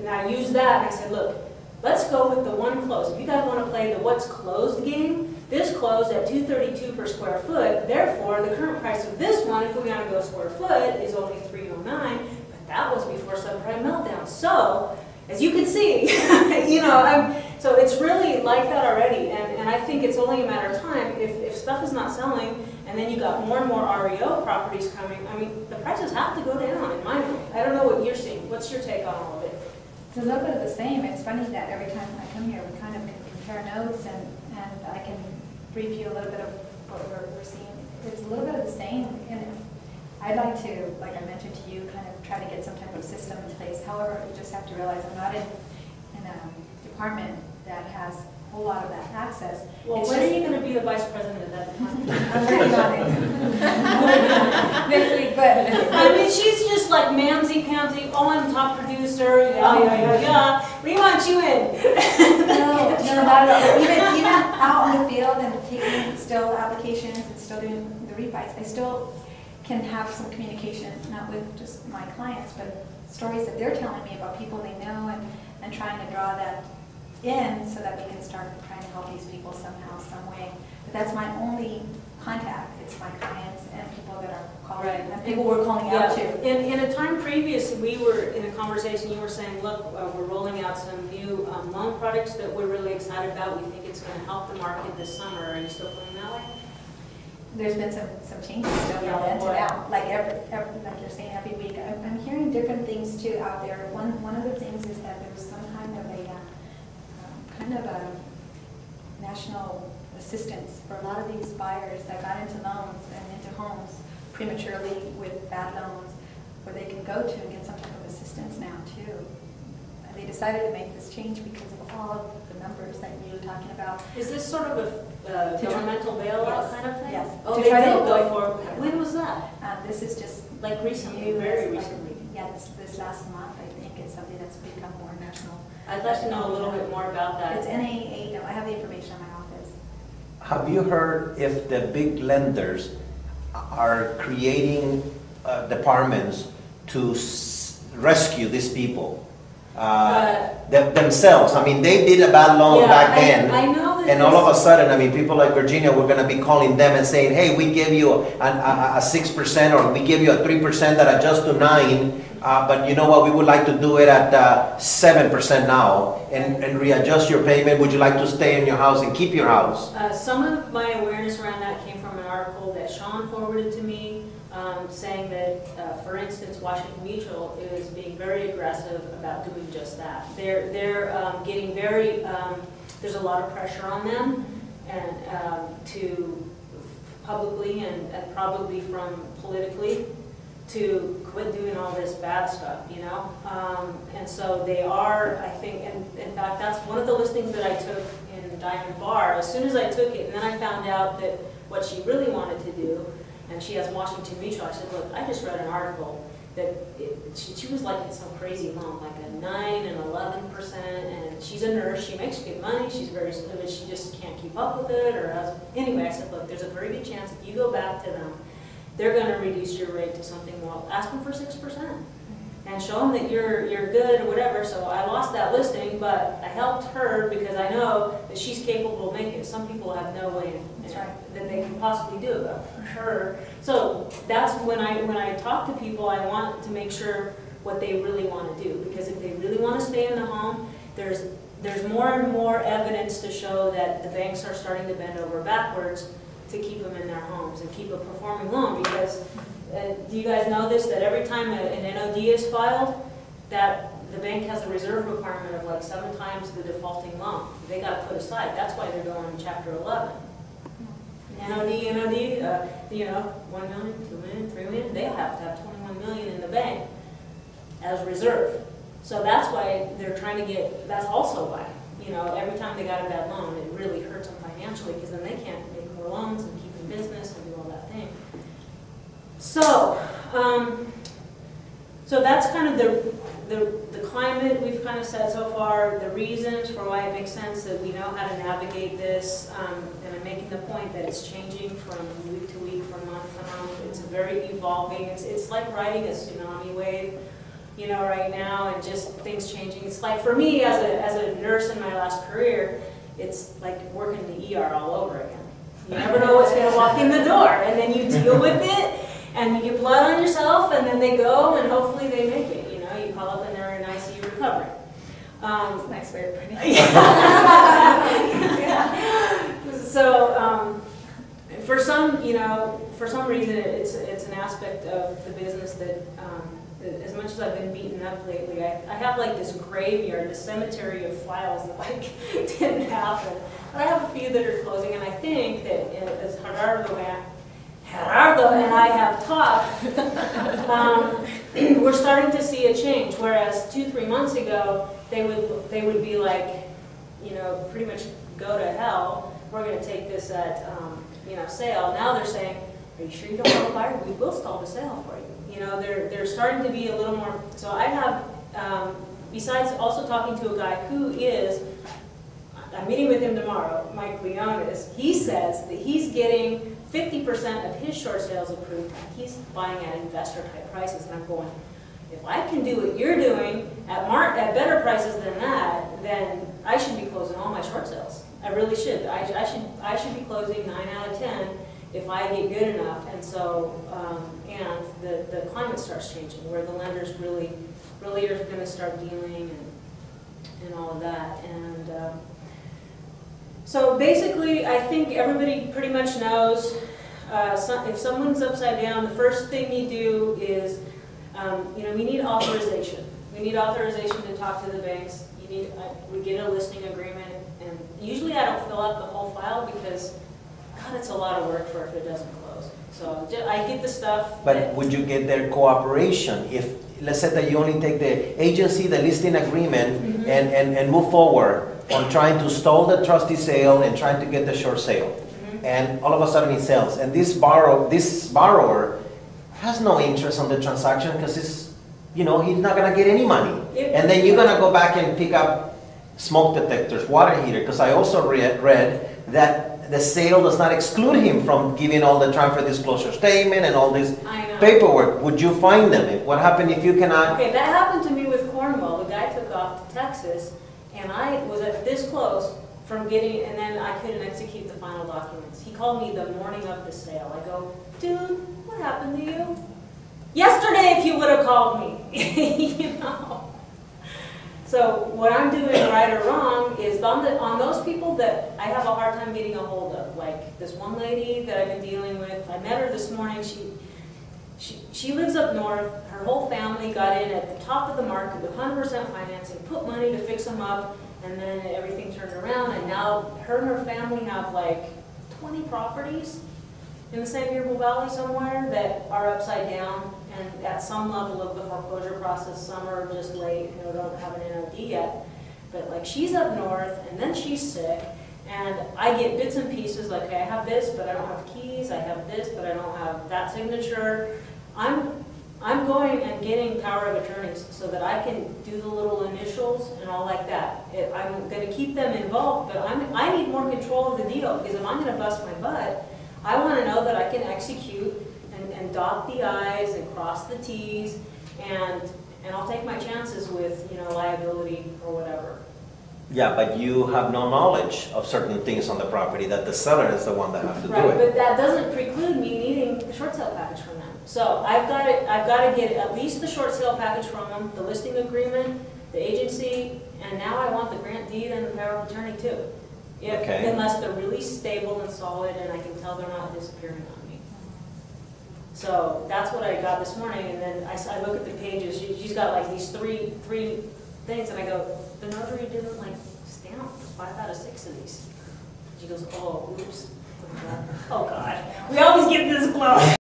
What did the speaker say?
and I used that and I said, look, let's go with the one closed. If you guys want to play the what's closed game, this closed at $232 per square foot. Therefore, the current price of this one, if we want to go square foot, is only $309. But that was before subprime meltdown. So, as you can see, so it's really like that already. And I think it's only a matter of time. If stuff is not selling, and then you got more and more REO properties coming, I mean, the prices have to go down, in my opinion. I don't know what you're seeing. What's your take on all of it? It's a little bit of the same. It's funny that every time I come here, we kind of can compare notes, and I can brief you a little bit of what we're seeing. It's a little bit of the same. And I'd like to, like I mentioned to you, kind of try to get some type of system in place. However, you just have to realize I'm not in a department that has a whole lot of that access. Well, when are you going to be the vice president of that department? I'm working on it. Next week, but I mean, she's just like mamsy-pamsy, oh, I'm top producer, yeah. We want you in. No, not at all. Even out in the field and taking still applications and still doing the refis, I still can have some communication, not with just my clients, but stories that they're telling me about people they know, and trying to draw that in so that we can start trying to help these people somehow, some way. But that's my only contact. It's my clients and people that are calling, and people we're calling out to. In a time previous, we were in a conversation, you were saying, look, we're rolling out some new loan products that we're really excited about. We think it's going to help the market this summer. Are you still feeling that way? There's been some changes still into that. Like like you're saying, every week. I'm hearing different things too out there. One of the things is that there was some kind of a national assistance for a lot of these buyers that got into loans and into homes prematurely with bad loans, where they can go to and get some type of assistance now too. They decided to make this change because of all of the numbers that you were talking about. Is this sort of a governmental bailout kind of thing? Yes. Oh, they did go for it. When was that? This is just like recently, very recently. Yeah, this last month, I think it's something that's become more national. I'd like to know a little bit more about that. It's NAA. No, I have the information in my office. Have you heard if the big lenders are creating departments to rescue these people themselves? I mean, they did a bad loan back then. I know that. And all of a sudden, I mean, people like Virginia, we're going to be calling them and saying, hey, we give you a 6% or we give you a 3% that adjusts to 9%. But you know what, we would like to do it at 7% now and readjust your payment. Would you like to stay in your house and keep your house? Some of my awareness around that came from an article that Sean forwarded to me, saying that, for instance, Washington Mutual is being very aggressive about doing just that. They're getting very, there's a lot of pressure on them, and to publicly and probably from politically, to quit doing all this bad stuff, you know? And so they are, I think, and in fact, that's one of the listings that I took in Diamond Bar. As soon as I took it, and then I found out that what she really wanted to do, and she has Washington Mutual, I said, look, I just read an article that she was like in some crazy loan, like a 9 and 11%, and she's a nurse, she makes good money, she's very good, she just can't keep up with it, or else. Anyway, I said, look, there's a very good chance if you go back to them, they're going to reduce your rate to something more. Ask them for 6% and show them that you're good or whatever. So I lost that listing, but I helped her because I know that she's capable of making it. Some people have no way that they can possibly do it, but for sure. So that's when I talk to people, I want to make sure what they really want to do, because if they really want to stay in the home, there's more and more evidence to show that the banks are starting to bend over backwards to keep them in their homes and keep a performing loan. Because do you guys know this, that every time an NOD is filed, that the bank has a reserve requirement of like 7 times the defaulting loan. They got to put aside. That's why they're going in Chapter 11. NOD, you know, 1 million, 2 million, 3 million, they have to have 21 million in the bank as reserve. So that's why they're trying to get, that's also why, you know, every time they got a bad loan, it really hurts them financially, because then they can't make more loans and keep in business and do all that thing. So, so that's kind of the climate we've kind of said so far, the reasons for why it makes sense that we know how to navigate this, and I'm making the point that it's changing from week to week, from month to month. It's very evolving. It's like riding a tsunami wave. you know, right now, and just things changing. It's like for me as a nurse in my last career, it's like working the ER all over again. You never know what's going to walk in the door, and then you deal with it, and you get blood on yourself, and then they go, and hopefully they make it. You know, you call up and they're in ICU recovering. Nice way of putting it. Yeah. So for some, you know, for some reason, it's an aspect of the business that, as much as I've been beaten up lately, I have like this graveyard, this cemetery of files that like didn't happen. But I have a few that are closing, and I think that as Gerardo and I have talked, we're starting to see a change. Whereas 2-3 months ago, they would be like, you know, pretty much go to hell. We're going to take this at you know, sale. Now they're saying, are you sure you don't want to buy it? We will stall the sale for you. You know, they're starting to be a little more. So I have, besides also talking to a guy who is, I'm meeting with him tomorrow, Mike Leonis. He says that he's getting 50% of his short sales approved. He's buying at investor type prices, and I'm going, if I can do what you're doing at better prices than that, then I should be closing all my short sales. I really should. I should be closing 9 out of 10 if I get good enough. And so, and the climate starts changing, where the lenders really are going to start dealing and all of that. And so basically, I think everybody pretty much knows if someone's upside down, the first thing you do is, you know, we need authorization. We need authorization to talk to the banks. We get a listing agreement, and usually I don't fill out the whole file because, God, it's a lot of work for if it doesn't close. So I get the stuff. But would you get their cooperation if, let's say that you only take the agency, the listing agreement, and move forward on trying to stall the trustee sale and trying to get the short sale, and all of a sudden it sells, and this borrower has no interest on the transaction because it's, you know, he's not gonna get any money, and then you're gonna go back and pick up smoke detectors, water heater, because I also read that the sale does not exclude him from giving all the transfer disclosure statement and all this paperwork. Would you find them? What happened if you cannot? Okay, that happened to me with Cornwall. The guy took off to Texas, and I was at this close from getting, and then I couldn't execute the final documents. He called me the morning of the sale. I go, dude, what happened to you? Yesterday, if you would have called me, you know. So what I'm doing right or wrong is on those people that I have a hard time getting a hold of, like this one lady that I've been dealing with. I met her this morning. She lives up north. Her whole family got in at the top of the market with 100% financing, put money to fix them up, and then everything turned around, and now her and her family have like 20 properties in the San Gabriel Valley somewhere that are upside down and at some level of the foreclosure process. Some are just late, you know, don't have an NOD yet. But like she's up north, and then she's sick, and I get bits and pieces like, okay, I have this, but I don't have keys. I have this, but I don't have that signature. I'm going and getting power of attorneys so that I can do the little initials and all like that. I'm going to keep them involved, but I need more control of the deal, because if I'm going to bust my butt, I want to know that I can execute and dot the I's and cross the T's, and I'll take my chances with, you know, liability or whatever. Yeah, but you have no knowledge of certain things on the property, that the seller is the one that has to do Right, it. but that doesn't preclude me needing the short sale package from them. So I've got to get at least the short sale package from them, the listing agreement, the agency, and now I want the grant deed and the power of attorney too. Unless they're really stable and solid, and I can tell they're not disappearing on me. So that's what I got this morning, and then I look at the pages. She's got like these three things, and I go, the notary didn't like stamp 5 out of 6 of these. She goes, oh, oops. Oh God, we always get this close.